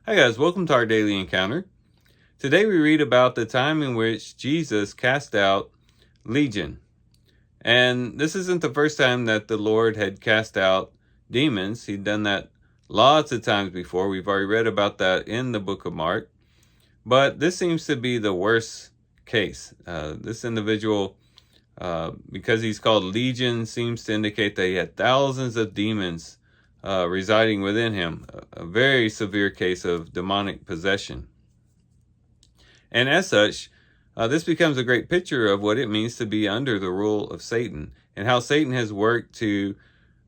Hi guys, welcome to our daily encounter. Today we read about the time in which Jesus cast out Legion. And this isn't the first time that the Lord had cast out demons. He'd done that lots of times before. We've already read about that in the book of Mark. But this seems to be the worst case. This individual, because he's called Legion, seems to indicate that he had thousands of demons residing within him, a very severe case of demonic possession. And as such, this becomes a great picture of what it means to be under the rule of Satan and how Satan has worked to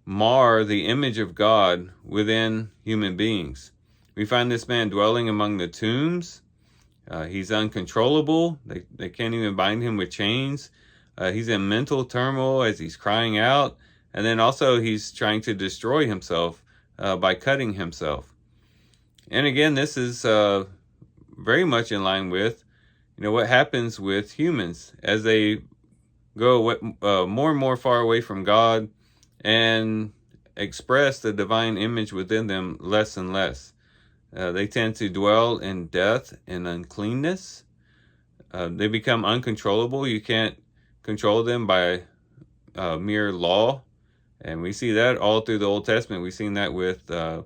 mar the image of God within human beings. We find this man dwelling among the tombs. He's uncontrollable. They can't even bind him with chains. He's in mental turmoil as he's crying out. And then also he's trying to destroy himself by cutting himself. And again, this is very much in line with, what happens with humans as they go more and more far away from God and express the divine image within them less and less. They tend to dwell in death and uncleanness. They become uncontrollable. You can't control them by mere law. And we see that all through the Old Testament. We've seen that with the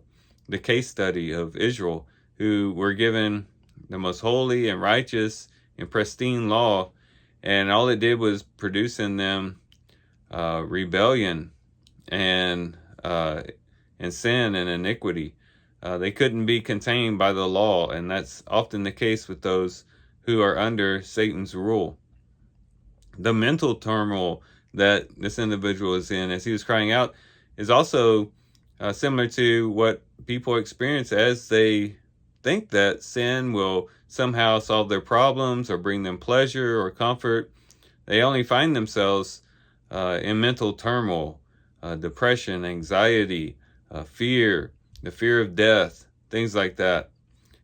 case study of Israel, who were given the most holy and righteous and pristine law, and all it did was produce in them rebellion and sin and iniquity. They couldn't be contained by the law, and that's often the case with those who are under Satan's rule. The mental turmoil that this individual is in as he was crying out is also similar to what people experience as they think that sin will somehow solve their problems or bring them pleasure or comfort. They only find themselves in mental turmoil, depression, anxiety, fear, the fear of death, things like that.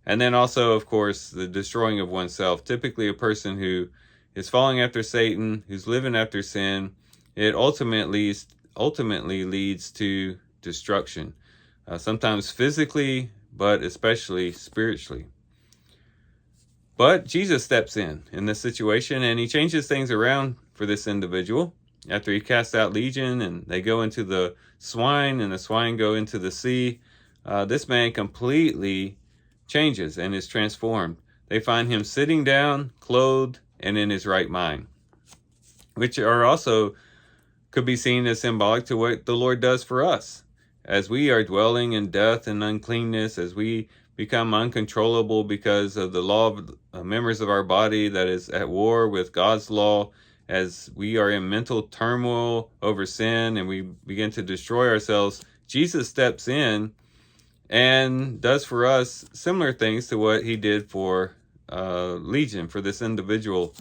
And then also, of course, the destroying of oneself. Typically a person who is following after Satan, who's living after sin, it ultimately leads to destruction. Sometimes physically, but especially spiritually. But Jesus steps in this situation, and he changes things around for this individual. After he casts out Legion and they go into the swine and the swine go into the sea, this man completely changes and is transformed. They find him sitting down, clothed, and in his right mind, which are also could be seen as symbolic to what the Lord does for us. As we are dwelling in death and uncleanness, as we become uncontrollable because of the law of members of our body that is at war with God's law, as we are in mental turmoil over sin and we begin to destroy ourselves, Jesus steps in and does for us similar things to what he did for Legion, for this individual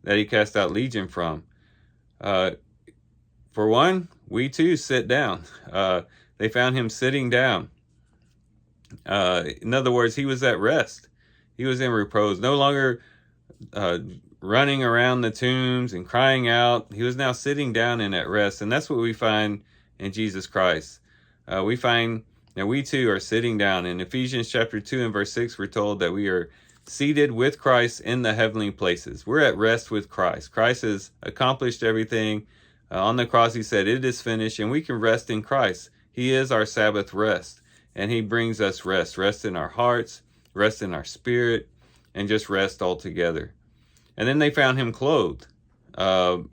that he cast out Legion from. For one, we too sit down. They found him sitting down. In other words, he was at rest. He was in repose, no longer running around the tombs and crying out. He was now sitting down and at rest. And that's what we find in Jesus Christ. We find that we too are sitting down. In Ephesians chapter 2 and verse 6, we're told that we are seated with Christ in the heavenly places. We're at rest with Christ. Christ has accomplished everything. On the cross, he said, "It is finished," and we can rest in Christ. He is our Sabbath rest, and he brings us rest in our hearts, rest in our spirit, and just rest altogether. And then they found him clothed,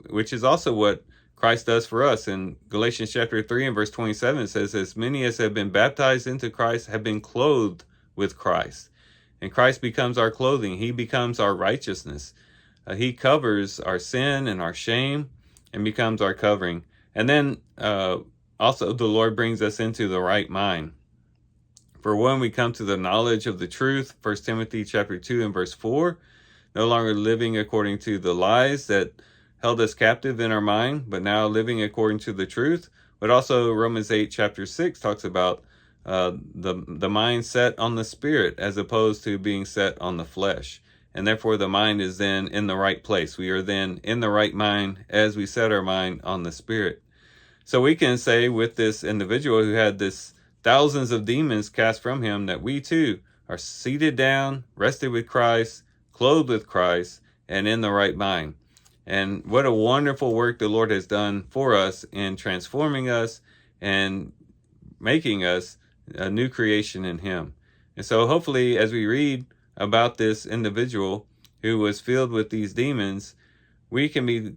which is also what Christ does for us. In Galatians chapter 3 and verse 27, it says, "As many as have been baptized into Christ have been clothed with Christ." And Christ becomes our clothing. He becomes our righteousness. He covers our sin and our shame and becomes our covering. And then also the Lord brings us into the right mind. For when we come to the knowledge of the truth, 1 Timothy chapter 2 and verse 4, no longer living according to the lies that held us captive in our mind, but now living according to the truth. But also Romans 8 chapter 6 talks about the mind set on the spirit as opposed to being set on the flesh. And therefore the mind is then in the right place. We are then in the right mind as we set our mind on the spirit. So we can say with this individual who had this thousands of demons cast from him that we too are seated down, rested with Christ, clothed with Christ, and in the right mind. And what a wonderful work the Lord has done for us in transforming us and making us a new creation in Him. And so hopefully as we read about this individual who was filled with these demons, we can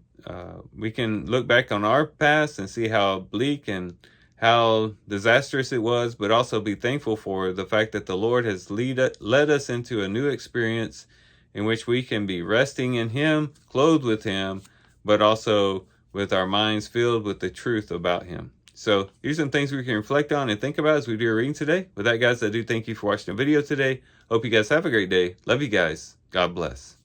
look back on our past and see how bleak and how disastrous it was, but also be thankful for the fact that the Lord has led us into a new experience in which we can be resting in Him, clothed with Him, but also with our minds filled with the truth about Him. So here's some things we can reflect on and think about as we do our reading today. With that, guys, I do thank you for watching the video today. Hope you guys have a great day. Love you guys. God bless.